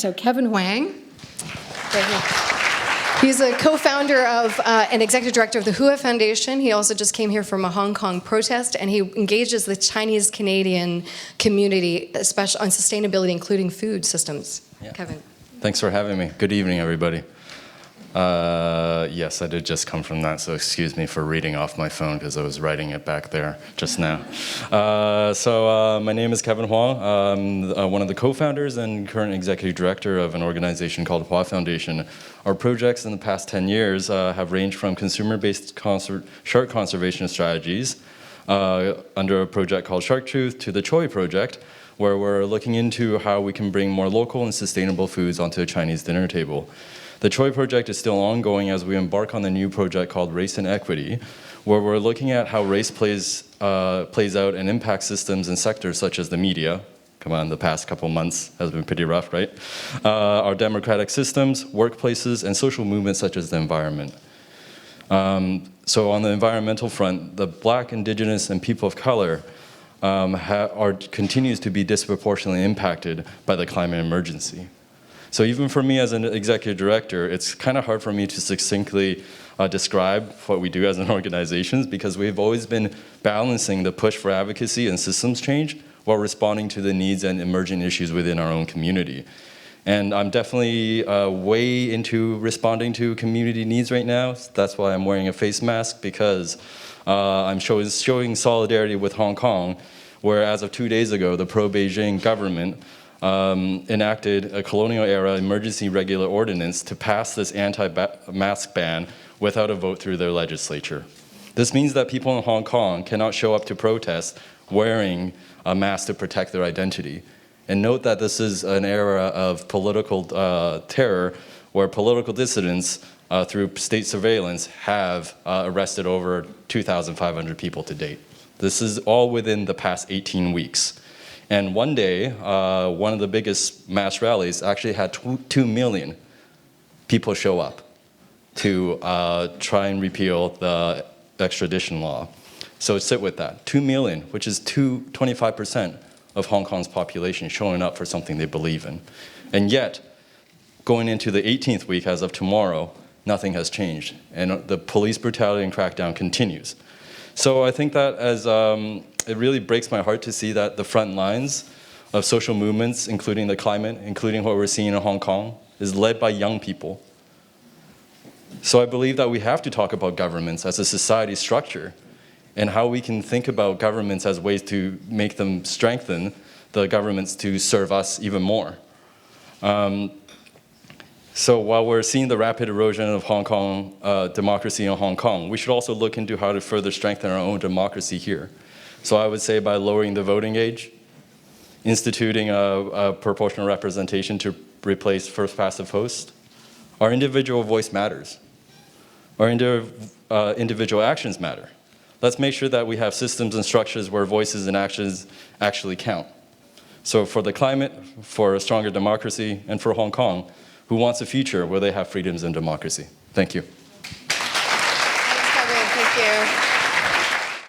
So Kevin Huang. He's a co-founder of and executive director of the Hua Foundation. He also just came here from a Hong Kong protest, and he engages the Chinese-Canadian community, especially on sustainability, including food systems. Yeah. Kevin. Thanks for having me. Good evening, everybody. Yes, I did just come from that, so excuse me for reading off my phone because I was writing it back there just now. My name is Kevin Huang. I'm one of the co-founders and current executive director of an organization called Hua Foundation. Our projects in the past 10 years have ranged from consumer-based shark conservation strategies under a project called Shark Truth to the Choi Project, where we're looking into how we can bring more local and sustainable foods onto a Chinese dinner table. The Choi Project is still ongoing as we embark on the new project called Race and Equity, where we're looking at how race plays out and impacts systems and sectors such as the media. Come on, the past couple months has been pretty rough, right? Our democratic systems, workplaces, and social movements such as the environment. So on the environmental front, the Black, Indigenous, and people of color continues to be disproportionately impacted by the climate emergency. So even for me as an executive director, it's kind of hard for me to succinctly describe what we do as an organization because we've always been balancing the push for advocacy and systems change while responding to the needs and emerging issues within our own community. And I'm definitely way into responding to community needs right now. That's why I'm wearing a face mask because I'm showing solidarity with Hong Kong, where as of 2 days ago, the pro-Beijing government enacted a colonial-era emergency regular ordinance to pass this anti-mask ban without a vote through their legislature. This means that people in Hong Kong cannot show up to protest wearing a mask to protect their identity. And note that this is an era of political terror where political dissidents through state surveillance have arrested over 2,500 people to date. This is all within the past 18 weeks. And one day, one of the biggest mass rallies actually had 2 million people show up to try and repeal the extradition law. So sit with that. 2 million, which is 25% of Hong Kong's population showing up for something they believe in. And yet, going into the 18th week as of tomorrow, nothing has changed. And the police brutality and crackdown continues. So I think that as it really breaks my heart to see that the front lines of social movements, including the climate, including what we're seeing in Hong Kong, is led by young people. So I believe that we have to talk about governments as a society structure and how we can think about governments as ways to make them strengthen the governments to serve us even more. So while we're seeing the rapid erosion of Hong Kong democracy in Hong Kong, we should also look into how to further strengthen our own democracy here. So I would say by lowering the voting age, instituting a proportional representation to replace first past the post, our individual voice matters. Our individual actions matter. Let's make sure that we have systems and structures where voices and actions actually count. So for the climate, for a stronger democracy, and for Hong Kong, who wants a future where they have freedoms and democracy? Thank you.